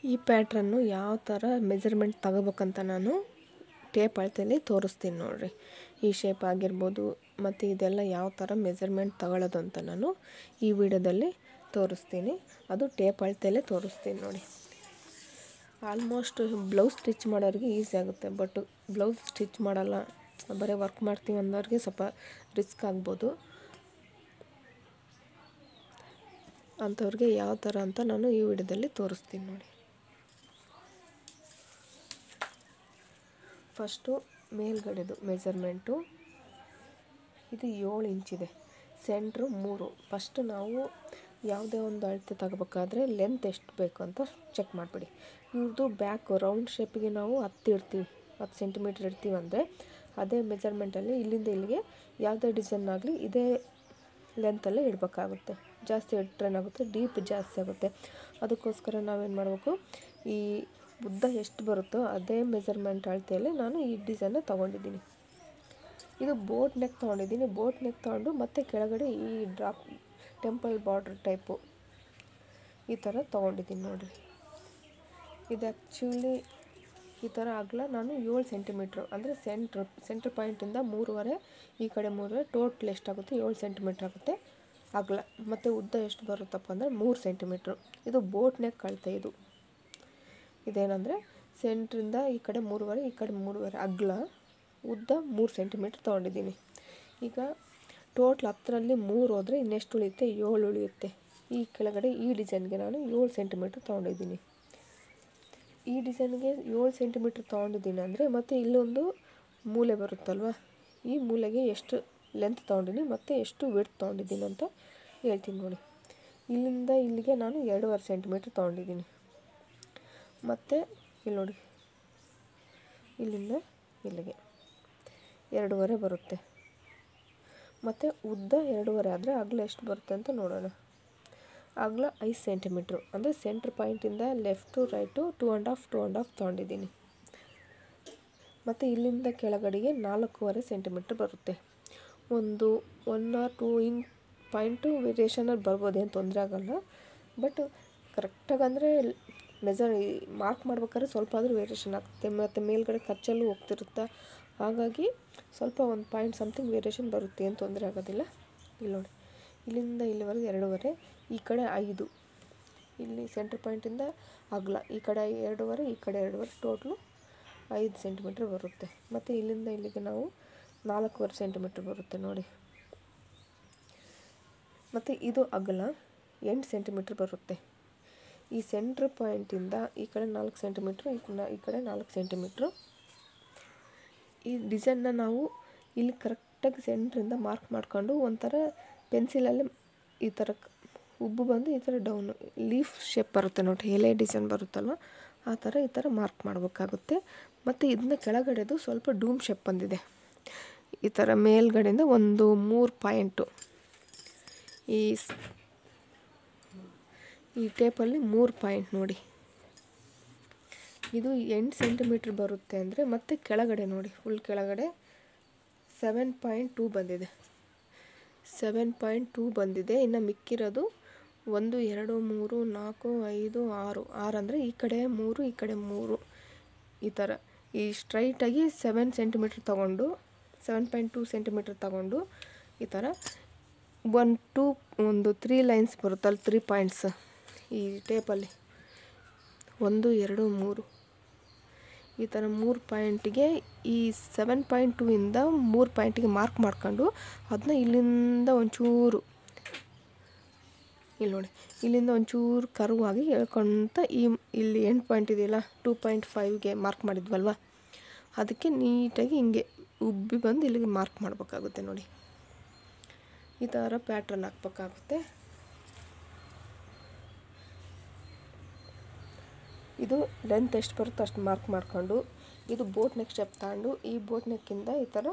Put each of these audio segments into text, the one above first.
ಈ ಪ್ಯಾಟ್ರನ್ನು ಯಾವ ಥರ ಮೆಜರ್ಮೆಂಟ್ ತಗೋಬೇಕಂತ ನಾನು ಟೇಪ್ ಅಳತೆಯಲ್ಲಿ ತೋರಿಸ್ತೀನಿ ನೋಡಿರಿ. ಈ ಶೇಪ್ ಆಗಿರ್ಬೋದು ಮತ್ತು ಇದೆಲ್ಲ ಯಾವ ಥರ ಮೆಜರ್ಮೆಂಟ್ ತಗೊಳ್ಳೋದು ಅಂತ ನಾನು ಈ ವಿಡಿಯೋದಲ್ಲಿ ತೋರಿಸ್ತೀನಿ. ಅದು ಟೇಪ್ ಅಳತೆಯಲ್ಲೇ ತೋರಿಸ್ತೀನಿ ನೋಡಿ. ಆಲ್ಮೋಸ್ಟ್ ಬ್ಲೌಸ್ ಸ್ಟಿಚ್ ಮಾಡೋರಿಗೆ ಈಸಿ ಆಗುತ್ತೆ, ಬಟ್ ಬ್ಲೌಸ್ ಸ್ಟಿಚ್ ಮಾಡಲ್ಲ, ಬರೀ ವರ್ಕ್ ಮಾಡ್ತೀವಿ ಅನ್ನೋರಿಗೆ ಸ್ವಲ್ಪ ರಿಸ್ಕ್ ಆಗ್ಬೋದು. ಅಂಥವ್ರಿಗೆ ಯಾವ ಥರ ಅಂತ ನಾನು ಈ ವಿಡಿಯೋದಲ್ಲಿ ತೋರಿಸ್ತೀನಿ ನೋಡಿ. ಫಸ್ಟು ಮೇಲ್ಗಡೆದು ಮೆಜರ್ಮೆಂಟು ಇದು 7 ಇಂಚಿದೆ, ಸೆಂಟ್ರು 3. ಫಸ್ಟು ನಾವು ಯಾವುದೇ ಒಂದು ಅಳತೆ ತಗೋಬೇಕಾದ್ರೆ ಲೆಂತ್ ಎಷ್ಟು ಬೇಕು ಅಂತ ಚೆಕ್ ಮಾಡಿಬಿಡಿ. ಇವ್ರದ್ದು ಬ್ಯಾಕ್ ರೌಂಡ್ ಶೇಪಿಗೆ ನಾವು 10 ಸೆಂಟಿಮೀಟ್ರ್ ಇಡ್ತೀವಿ ಅಂದರೆ ಅದೇ ಮೆಜರ್ಮೆಂಟಲ್ಲಿ ಇಲ್ಲಿಂದ ಇಲ್ಲಿಗೆ ಯಾವುದೇ ಡಿಸೈನ್ ಆಗಲಿ ಇದೇ ಲೆಂತಲ್ಲೇ ಇಡಬೇಕಾಗುತ್ತೆ. ಜಾಸ್ತಿ ಇಟ್ಟರೆ ಏನಾಗುತ್ತೆ, ಡೀಪ್ ಜಾಸ್ತಿ ಆಗುತ್ತೆ. ಅದಕ್ಕೋಸ್ಕರ ನಾವೇನು ಮಾಡಬೇಕು, ಈ ಉದ್ದ ಎಷ್ಟು ಬರುತ್ತೋ ಅದೇ ಮೆಜರ್ಮೆಂಟ್ ಅಳತೆಯಲ್ಲಿ ನಾನು ಈ ಡಿಸೈನ್ನ ತೊಗೊಂಡಿದ್ದೀನಿ. ಇದು ಬೋಟ್ ನೆಕ್ ತೊಗೊಂಡಿದ್ದೀನಿ. ಬೋಟ್ ನೆಕ್ ತೊಗೊಂಡು ಮತ್ತು ಕೆಳಗಡೆ ಈ ಡ್ರಾಪ್ ಟೆಂಪಲ್ ಬಾರ್ಡ್ರ್ ಟೈಪು ಈ ಥರ ತೊಗೊಂಡಿದ್ದೀನಿ ನೋಡಿರಿ. ಇದು ಆ್ಯಕ್ಚುಲಿ ಈ ಥರ ಅಗಲ ನಾನು 7 ಸೆಂಟಿಮೀಟ್ರು ಅಂದರೆ ಸೆಂಟ್ರ್ ಪಾಯಿಂಟಿಂದ 3.5 ಈ ಕಡೆ 3.5 ಟೋಟಲ್ ಎಷ್ಟಾಗುತ್ತೆ 7 ಸೆಂಟಿಮೀಟ್ರ್ ಆಗುತ್ತೆ ಅಗಲ. ಮತ್ತು ಉದ್ದ ಎಷ್ಟು ಬರುತ್ತಪ್ಪ ಅಂದರೆ 3 ಸೆಂಟಿಮೀಟ್ರು. ಇದು ಬೋಟ್ ನೆಕ್ ಅಳತೆ. ಇದೇನೆಂದರೆ ಸೆಂಟ್ರಿಂದ ಈ ಕಡೆ 3.5 ಈ ಕಡೆ 3.5 ಅಗಲ, ಉದ್ದ 3 ಸೆಂಟಿಮೀಟ್ರ್ ತೊಗೊಂಡಿದ್ದೀನಿ. ಈಗ ಟೋಟ್ಲ್ 10ರಲ್ಲಿ 3 ಹೋದರೆ ಇನ್ನೆಷ್ಟು ಉಳಿಯುತ್ತೆ, 7 ಉಳಿಯುತ್ತೆ. ಈ ಕೆಳಗಡೆ ಈ ಡಿಸೈನ್ಗೆ ನಾನು 7 ಸೆಂಟಿಮೀಟ್ರ್ ತೊಗೊಂಡಿದ್ದೀನಿ. ಈ ಡಿಸೈನ್ಗೆ 7 ಸೆಂಟಿಮೀಟ್ರ್ ತೊಗೊಂಡಿದ್ದೀನಿ ಅಂದರೆ ಮತ್ತು ಇಲ್ಲೊಂದು ಮೂಲೆ ಬರುತ್ತಲ್ವ, ಈ ಮೂಲೆಗೆ ಎಷ್ಟು ಲೆಂತ್ ತೊಗೊಂಡಿದ್ದೀನಿ ಮತ್ತು ಎಷ್ಟು ವಿಡ್ತ್ ತೊಗೊಂಡಿದ್ದೀನಿ ಅಂತ ಹೇಳ್ತೀನಿ ನೋಡಿ. ಇಲ್ಲಿಂದ ಇಲ್ಲಿಗೆ ನಾನು 2.5 ಸೆಂಟಿಮೀಟ್ರ್ ತೊಗೊಂಡಿದ್ದೀನಿ. ಮತ್ತು ಇಲ್ಲಿ ನೋಡಿ, ಇಲ್ಲಿಂದ ಇಲ್ಲಿಗೆ 2.5 ಬರುತ್ತೆ. ಮತ್ತು ಉದ್ದ 2.5 ಆದರೆ ಅಗಲ ಎಷ್ಟು ಬರುತ್ತೆ ಅಂತ ನೋಡೋಣ. ಅಗಲ 5 ಸೆಂಟಿಮೀಟ್ರು ಅಂದರೆ ಸೆಂಟ್ರ್ ಪಾಯಿಂಟಿಂದ ಲೆಫ್ಟ್ ಟು ರೈಟು 2.5 ತೊಗೊಂಡಿದ್ದೀನಿ. ಮತ್ತು ಇಲ್ಲಿಂದ ಕೆಳಗಡೆಗೆ 4.5 ಸೆಂಟಿಮೀಟ್ರ್ ಬರುತ್ತೆ. ಒಂದು 1 or 2 ಪಾಯಿಂಟು ವೇರಿಯೇಷನಲ್ಲಿ ಬರ್ಬೋದು, ಏನು ತೊಂದರೆ ಆಗೋಲ್ಲ. ಬಟ್ ಕರೆಕ್ಟಾಗಿ ಅಂದರೆ ಮಾರ್ಕ್ ಮಾಡ್ಬೇಕಾದ್ರೆ ಸ್ವಲ್ಪ ಆದರೂ ವೇರಿಯೇಷನ್ ಆಗುತ್ತೆ. ಮತ್ತು ಮೇಲ್ಗಡೆ ಕಚ್ಚಲ್ಲೂ ಹೋಗ್ತಿರುತ್ತೆ, ಹಾಗಾಗಿ ಸ್ವಲ್ಪ 1 ಪಾಯಿಂಟ್ ಸಮಥಿಂಗ್ ವೇರಿಯೇಷನ್ ಬರುತ್ತೆ, ಏನು ತೊಂದರೆ ಆಗೋದಿಲ್ಲ. ಇಲ್ಲಿ ನೋಡಿ, ಇಲ್ಲಿಂದ ಇಲ್ಲಿವರೆಗೆ 2.5, ಈ ಕಡೆ 5, ಇಲ್ಲಿ ಸೆಂಟ್ರ್ ಪಾಯಿಂಟಿಂದ ಅಗಲ ಈ ಕಡೆ 2.5 ಈ ಕಡೆ 2.5 ಟೋಟ್ಲು 5 ಸೆಂಟಿಮೀಟ್ರ್ ಬರುತ್ತೆ. ಮತ್ತು ಇಲ್ಲಿಂದ ಇಲ್ಲಿಗೆ ನಾವು 4.5 ಸೆಂಟಿಮೀಟ್ರ್ ಬರುತ್ತೆ ನೋಡಿ. ಮತ್ತು ಇದು ಅಗಲ 8 ಸೆಂಟಿಮೀಟ್ರ್ ಬರುತ್ತೆ. ಈ ಸೆಂಟ್ರ್ ಪಾಯಿಂಟಿಂದ ಈ ಕಡೆ 4 ಸೆಂಟಿಮೀಟ್ರು, ಈ ಕಡೆ 4 ಸೆಂಟಿಮೀಟ್ರು. ಈ ಡಿಸೈನ್ನ ನಾವು ಇಲ್ಲಿ ಕರೆಕ್ಟಾಗಿ ಸೆಂಟ್ರಿಂದ ಮಾರ್ಕ್ ಮಾಡಿಕೊಂಡು ಒಂಥರ ಪೆನ್ಸಿಲಲ್ಲಿ ಈ ಥರ ಉಬ್ಬು ಬಂದು ಈ ಥರ ಡೌನು ಲೀಫ್ ಶೇಪ್ ಬರುತ್ತೆ ನೋಡಿ, ಎಲೆ ಡಿಸೈನ್ ಬರುತ್ತಲ್ವ ಆ ಥರ ಈ ಥರ ಮಾರ್ಕ್ ಮಾಡಬೇಕಾಗುತ್ತೆ. ಮತ್ತು ಇದನ್ನ ಕೆಳಗಡೆದು ಸ್ವಲ್ಪ ಡೂಮ್ ಶೇಪ್ ಬಂದಿದೆ. ಈ ಥರ ಮೇಲ್ಗಡೆಯಿಂದ ಒಂದು 3 ಪಾಯಿಂಟು ಈ ಟೇಪಲ್ಲಿ 3 ಪಾಯಿಂಟ್ ನೋಡಿ. ಇದು 8 ಸೆಂಟಿಮೀಟ್ರ್ ಬರುತ್ತೆ ಅಂದರೆ ಮತ್ತೆ ಕೆಳಗಡೆ ನೋಡಿ, ಫುಲ್ ಕೆಳಗಡೆ 7.2 ಬಂದಿದೆ. 7.2 ಬಂದಿದೆ. ಇನ್ನು ಮಿಕ್ಕಿರೋದು 1 2 3 4 5 6 ಅಂದರೆ ಈ ಕಡೆ 3 ಈ ಕಡೆ 3 ಈ ಥರ ಈ ಸ್ಟ್ರೈಟಾಗಿ 7 ಸೆಂಟಿಮೀಟ್ರ್ ತೊಗೊಂಡು 7.2 ಸೆಂಟಿಮೀಟ್ರ್ ತೊಗೊಂಡು ಈ ಥರ 3 ಲೈನ್ಸ್ ಬರುತ್ತಲ್ಲ, 3 ಪಾಯಿಂಟ್ಸ್ ಈ ಟೇಪಲ್ಲಿ 1 2 3 ಈ ಥರ 3 ಪಾಯಿಂಟಿಗೆ ಈ 7.2 ಇಂದ 3 ಪಾಯಿಂಟಿಗೆ ಮಾರ್ಕ್ ಮಾಡ್ಕೊಂಡು ಅದನ್ನ ಇಲ್ಲಿಂದ ಒಂಚೂರು ಇಲ್ಲಿ ನೋಡಿ, ಇಲ್ಲಿಂದ ಒಂಚೂರು ಕರ್ವ್ ಆಗಿ ಹೇಳ್ಕೊಂತ ಇಲ್ಲಿ ಎಂಡ್ ಪಾಯಿಂಟ್ ಇದೆಯಲ್ಲ 2.5ಗೆ ಮಾರ್ಕ್ ಮಾಡಿದ್ವಲ್ವ, ಅದಕ್ಕೆ ನೀಟಾಗಿ ಹಿಂಗೆ ಉಬ್ಬಿ ಬಂದು ಇಲ್ಲಿಗೆ ಮಾರ್ಕ್ ಮಾಡಬೇಕಾಗುತ್ತೆ ನೋಡಿ. ಈ ಥರ ಪ್ಯಾಟ್ರನ್ ಹಾಕ್ಬೇಕಾಗುತ್ತೆ. ಇದು ಲೆಂತ್ ಎಷ್ಟು ಬರುತ್ತೋ ಅಷ್ಟು ಮಾರ್ಕ್ ಮಾಡಿಕೊಂಡು ಇದು ಬೋಟ್ ನೆಕ್ ಸ್ಟೆಪ್ ತಗೊಂಡು ಈ ಬೋಟ್ ನೆಕ್ಕಿಂದ ಈ ಥರ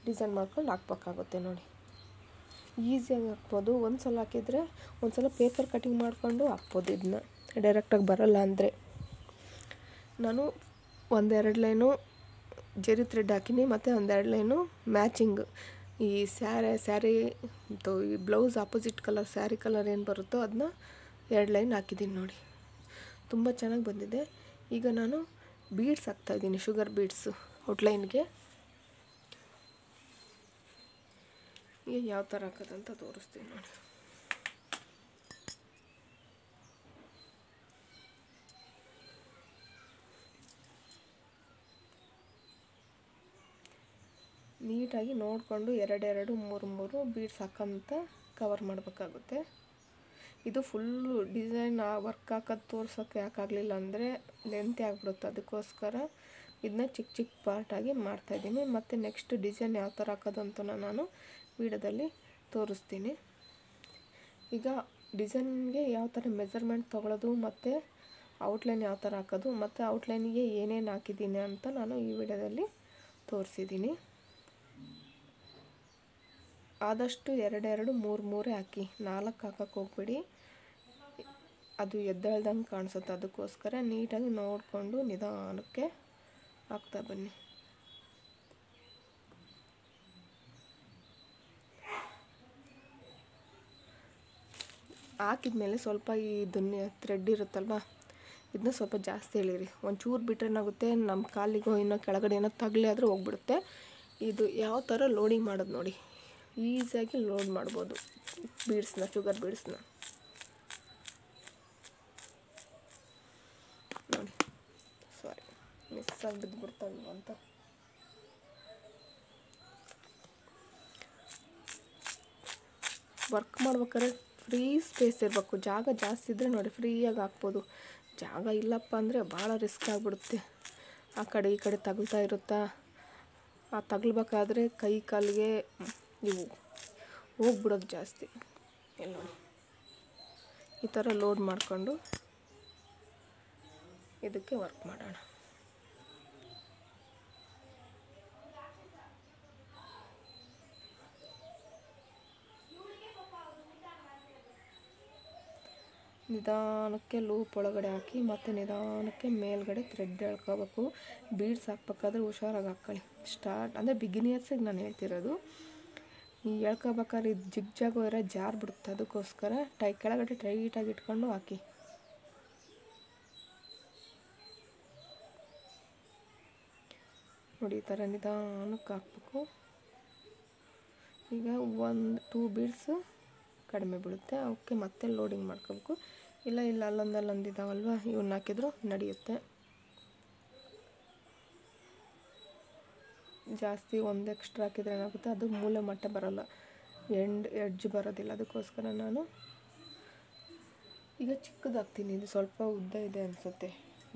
ಡಿಸೈನ್ ಮಾಡ್ಕೊಂಡು ಹಾಕ್ಬೇಕಾಗುತ್ತೆ ನೋಡಿ. ಈಸಿಯಾಗಿ ಹಾಕ್ಬೋದು. ಒಂದು ಸಲ ಹಾಕಿದರೆ ಒಂದು ಸಲ ಪೇಪರ್ ಕಟಿಂಗ್ ಮಾಡಿಕೊಂಡು ಹಾಕ್ಬೋದು. ಇದನ್ನ ಡೈರೆಕ್ಟಾಗಿ ಬರೋಲ್ಲ ಅಂದರೆ ನಾನು 1-2 ಲೈನು ಜರಿ ಥ್ರೆಡ್ ಹಾಕಿನಿ ಮತ್ತು 1-2 ಲೈನು ಮ್ಯಾಚಿಂಗ್ ಈ ಸ್ಯಾರಿ ಈ blouse opposite colour sari colour ಏನು ಬರುತ್ತೋ ಅದನ್ನ 2 ಲೈನ್ ಹಾಕಿದ್ದೀನಿ ನೋಡಿ. ತುಂಬ ಚೆನ್ನಾಗಿ ಬಂದಿದೆ. ಈಗ ನಾನು ಬೀಡ್ಸ್ ಹಾಕ್ತಾಯಿದ್ದೀನಿ, ಶುಗರ್ ಬೀಡ್ಸು ಔಟ್ಲೈನ್ಗೆ. ಈಗ ಯಾವ ಥರ ಹಾಕೋದಂತ ತೋರಿಸ್ತೀನಿ ನೋಡಿ. ನೀಟಾಗಿ ನೋಡಿಕೊಂಡು 2 3 ಬೀಡ್ಸ್ ಹಾಕೋಂತ ಕವರ್ ಮಾಡಬೇಕಾಗುತ್ತೆ. ಇದು ಫುಲ್ಲು ಡಿಸೈನ್ ವರ್ಕ್ ಹಾಕೋದು ತೋರ್ಸೋಕ್ಕೆ ಯಾಕಾಗಲಿಲ್ಲ ಅಂದರೆ ಲೆಂತಿ ಆಗಿಬಿಡುತ್ತೆ. ಅದಕ್ಕೋಸ್ಕರ ಇದನ್ನ ಚಿಕ್ಕ ಚಿಕ್ಕ ಪಾರ್ಟಾಗಿ ಮಾಡ್ತಾಯಿದ್ದೀನಿ. ಮತ್ತು ನೆಕ್ಸ್ಟ್ ಡಿಸೈನ್ ಯಾವ ಥರ ಹಾಕೋದು ಅಂತ ನಾನು ವೀಡಿಯೋದಲ್ಲಿ ತೋರಿಸ್ತೀನಿ. ಈಗ ಡಿಸೈನ್ಗೆ ಯಾವ ಥರ ಮೆಜರ್ಮೆಂಟ್ ತೊಗೊಳ್ಳೋದು ಮತ್ತು ಔಟ್ಲೈನ್ ಯಾವ ಥರ ಹಾಕೋದು ಮತ್ತು ಔಟ್ಲೈನಿಗೆ ಏನೇನು ಹಾಕಿದ್ದೀನಿ ಅಂತ ನಾನು ಈ ವಿಡಿಯೋದಲ್ಲಿ ತೋರಿಸಿದ್ದೀನಿ. ಆದಷ್ಟು 2 3 ಹಾಕಿ, 4 ಹಾಕೋಕ್ಕೆ ಹೋಗ್ಬಿಡಿ, ಅದು ಎದ್ದೇಳ್ದಂಗೆ ಕಾಣಿಸುತ್ತೆ. ಅದಕ್ಕೋಸ್ಕರ ನೀಟಾಗಿ ನೋಡಿಕೊಂಡು ನಿಧಾನಕ್ಕೆ ಹಾಕ್ತಾ ಬನ್ನಿ. ಹಾಕಿದ್ಮೇಲೆ ಸ್ವಲ್ಪ ಇದನ್ನ ಥ್ರೆಡ್ ಇರುತ್ತಲ್ವ, ಇದನ್ನ ಸ್ವಲ್ಪ ಜಾಸ್ತಿ ಎಳೀರಿ. ಒಂಚೂರು ಬಿಟ್ಟರೆ ಏನಾಗುತ್ತೆ, ನಮ್ಮ ಕಾಲಿಗೋ ಇನ್ನೂ ಕೆಳಗಡೆ ಏನೋ ತಗಲಿ ಆದರೆ ಹೋಗ್ಬಿಡುತ್ತೆ. ಇದು ಯಾವ ಥರ ಲೋಡಿಂಗ್ ಮಾಡೋದು ನೋಡಿ, ಈಸಿಯಾಗಿ ಲೋಡ್ ಮಾಡ್ಬೋದು ಬೀಡ್ಸ್ನ, ಶುಗರ್ ಬೀಡ್ಸ್ನ ನೋಡಿ. ಸಾರಿ, ಮಿಸ್ಸಾಗಿ ಬಿದ್ದುಬಿಡ್ತಾಯಿಲ್ಲ ಅಂತ. ವರ್ಕ್ ಮಾಡ್ಬೇಕಾದ್ರೆ ಫ್ರೀ ಸ್ಪೇಸ್ ಇರಬೇಕು. ಜಾಗ ಜಾಸ್ತಿ ಇದ್ದರೆ ನೋಡಿ ಫ್ರೀಯಾಗಿ ಹಾಕ್ಬೋದು. ಜಾಗ ಇಲ್ಲಪ್ಪ ಅಂದರೆ ಭಾಳ ರಿಸ್ಕ್ ಆಗಿಬಿಡುತ್ತೆ. ಆ ಕಡೆ ಈ ಕಡೆ ತಗಲ್ತಾ ಇರುತ್ತಾ, ಆ ತಗಲ್ಬೇಕಾದ್ರೆ ಕೈ ಕಾಲಿಗೆ ಇವು ಹೋಗ್ಬಿಡೋದು ಜಾಸ್ತಿ. ಎಲ್ಲ ನೋಡಿ ಈ ಥರ ಲೋಡ್ ಮಾಡಿಕೊಂಡು ಇದಕ್ಕೆ ವರ್ಕ್ ಮಾಡೋಣ. ನಿಧಾನಕ್ಕೆ ಲೂಪ್ ಒಳಗಡೆ ಹಾಕಿ ಮತ್ತು ನಿಧಾನಕ್ಕೆ ಮೇಲ್ಗಡೆ ಥ್ರೆಡ್ ಎಳ್ಕೋಬೇಕು. ಬೀಡ್ಸ್ ಹಾಕ್ಬೇಕಾದ್ರೆ ಹುಷಾರಾಗಿ ಹಾಕ್ಕೊಳ್ಳಿ. ಸ್ಟಾರ್ಟ್ ಅಂದರೆ ಬಿಗಿನಿಯರ್ಸಿಗೆ ನಾನು ಹೇಳ್ತಿರೋದು. ಈ ಎಳ್ಕೋಬೇಕಾದ್ರೆ ಇದು ಜಿಗ್ಜಾಗೋ ಇರೋ ಜಾರ್ ಬಿಡುತ್ತೆ. ಅದಕ್ಕೋಸ್ಕರ ಕೆಳಗಡೆ ಟೈಟಾಗಿ ಇಟ್ಕೊಂಡು ಹಾಕಿ. ನೋಡಿ ಈ ಥರ ನಿಧಾನಕ್ಕೆ ಹಾಕ್ಬೇಕು. ಈಗ 1-2 ಬೀಡ್ಸು ಕಡಿಮೆ ಬೀಳುತ್ತೆ, ಅವಕ್ಕೆ ಮತ್ತೆ ಲೋಡಿಂಗ್ ಮಾಡ್ಕೋಬೇಕು. ಇಲ್ಲ ಅಲ್ಲೊಂದಿದ್ದಾವಲ್ವ, ಇವನ್ನ ಹಾಕಿದ್ರು ನಡೆಯುತ್ತೆ. ಜಾಸ್ತಿ ಒಂದು ಎಕ್ಸ್ಟ್ರಾ ಹಾಕಿದ್ರೆ ಏನಾಗುತ್ತೆ, ಅದು ಮೂಲೆ ಮಟ್ಟ ಬರೋಲ್ಲ, ಎಡ್ಜ್ ಬರೋದಿಲ್ಲ. ಅದಕ್ಕೋಸ್ಕರ ನಾನು ಈಗ ಚಿಕ್ಕದು ಹಾಕ್ತೀನಿ. ಇದು ಸ್ವಲ್ಪ ಉದ್ದ ಇದೆ ಅನಿಸುತ್ತೆ.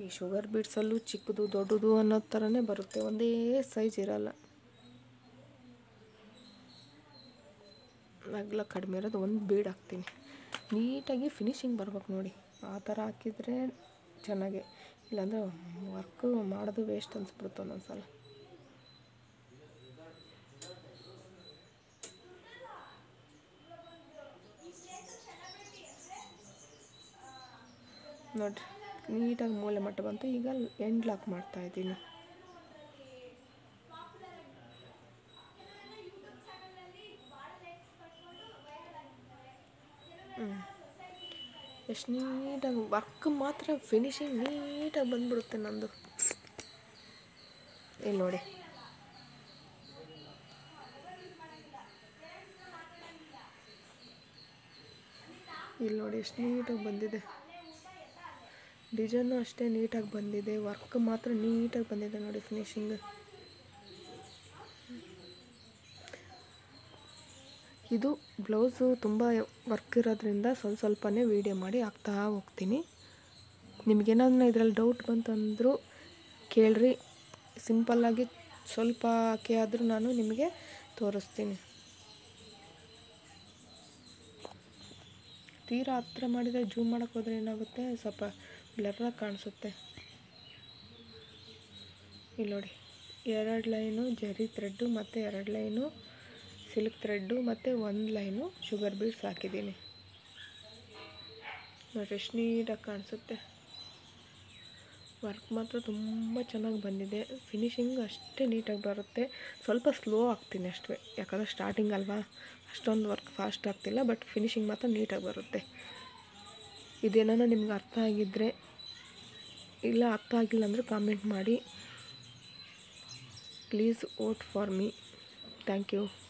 ಈ ಶುಗರ್ ಬೀಡ್ಸಲ್ಲೂ ಚಿಕ್ಕದು ದೊಡ್ಡದು ಅನ್ನೋ ಥರನೇ ಬರುತ್ತೆ, ಒಂದೇ ಸೈಜ್ ಇರೋಲ್ಲ. ಅಗಲ ಕಡಿಮೆ ಇರೋದು ಒಂದು ಬೀಡ್ ಹಾಕ್ತೀನಿ. ನೀಟಾಗಿ ಫಿನಿಶಿಂಗ್ ಬರ್ಬೇಕು ನೋಡಿ, ಆ ಥರ ಹಾಕಿದರೆ ಚೆನ್ನಾಗೆ. ಇಲ್ಲಾಂದರೆ ವರ್ಕು ಮಾಡೋದು ವೇಸ್ಟ್ ಅನಿಸ್ಬಿಡುತ್ತೆ ಒಂದೊಂದು ಸಲ. ನೋಡಿರಿ ನೀಟಾಗಿ ಮೂಲೆ ಮಟ್ಟ ಬಂತು. ಈಗ ಎಂಡ್ ಲಾಕ್ ಮಾಡ್ತಾಯಿದ್ದೀನಿ. ಎಷ್ಟು ನೀಟಾಗಿ ವರ್ಕ್ ಮಾತ್ರ ಫಿನಿಶಿಂಗ್ ನೀಟಾಗಿ ಬಂದ್ಬಿಡುತ್ತೆ ನಂದು. ಇಲ್ಲಿ ನೋಡಿ, ಎಷ್ಟು ನೀಟಾಗಿ ಬಂದಿದೆ. ಡಿಸೈನು ಅಷ್ಟೇ ನೀಟಾಗಿ ಬಂದಿದೆ, ವರ್ಕ್ ಮಾತ್ರ ನೀಟಾಗಿ ಬಂದಿದೆ ನೋಡಿ ಫಿನಿಶಿಂಗ್. ಇದು ಬ್ಲೌಸು ತುಂಬ ವರ್ಕ್ ಇರೋದ್ರಿಂದ ಸ್ವಲ್ಪನೇ ವೀಡಿಯೋ ಮಾಡಿ ಹಾಕ್ತಾ ಹೋಗ್ತೀನಿ. ನಿಮಗೇನಾದ್ರು ಇದರಲ್ಲಿ ಡೌಟ್ ಬಂತಂದರೂ ಕೇಳ್ರಿ. ಸಿಂಪಲ್ಲಾಗಿ ಸ್ವಲ್ಪ ಹಾಕಿ ಆದರೂ ನಾನು ನಿಮಗೆ ತೋರಿಸ್ತೀನಿ. ತೀರಾ ಹತ್ರ ಮಾಡಿದರೆ ಜೂಮ್ ಮಾಡೋಕ್ಕೆ ಹೋದರೆ ಏನಾಗುತ್ತೆ, ಸ್ವಲ್ಪ ಬ್ಲರ್ರಾಗಿ ಕಾಣಿಸುತ್ತೆ. ಇಲ್ಲಿ ನೋಡಿ, 2 ಲೈನು ಜರಿ ಥ್ರೆಡ್ಡು ಮತ್ತು 2 ಲೈನು ಸಿಲ್ಕ್ ಥ್ರೆಡ್ಡು ಮತ್ತು 1 ಲೈನು ಶುಗರ್ ಬೀಡ್ಸ್ ಹಾಕಿದ್ದೀನಿ ನೋಡಿ. ಎಷ್ಟು ನೀಟಾಗಿ ಕಾಣಿಸುತ್ತೆ. ವರ್ಕ್ ಮಾತ್ರ ತುಂಬ ಚೆನ್ನಾಗಿ ಬಂದಿದೆ. ಫಿನಿಶಿಂಗ್ ಅಷ್ಟೇ ನೀಟಾಗಿ ಬರುತ್ತೆ. ಸ್ವಲ್ಪ ಸ್ಲೋ ಆಗ್ತೀನಿ ಅಷ್ಟೇ, ಯಾಕಂದರೆ ಸ್ಟಾರ್ಟಿಂಗ್ ಅಲ್ವಾ, ಅಷ್ಟೊಂದು ವರ್ಕ್ ಫಾಸ್ಟ್ ಆಗ್ತಿಲ್ಲ. ಬಟ್ ಫಿನಿಶಿಂಗ್ ಮಾತ್ರ ನೀಟಾಗಿ ಬರುತ್ತೆ. ಇದೇನೋ ನಿಮ್ಗೆ ಅರ್ಥ ಆಗಿದ್ದರೆ ಇಲ್ಲ ಅರ್ಥ ಆಗಿಲ್ಲ ಅಂದರೆ ಕಾಮೆಂಟ್ ಮಾಡಿ. Please vote for me. Thank you.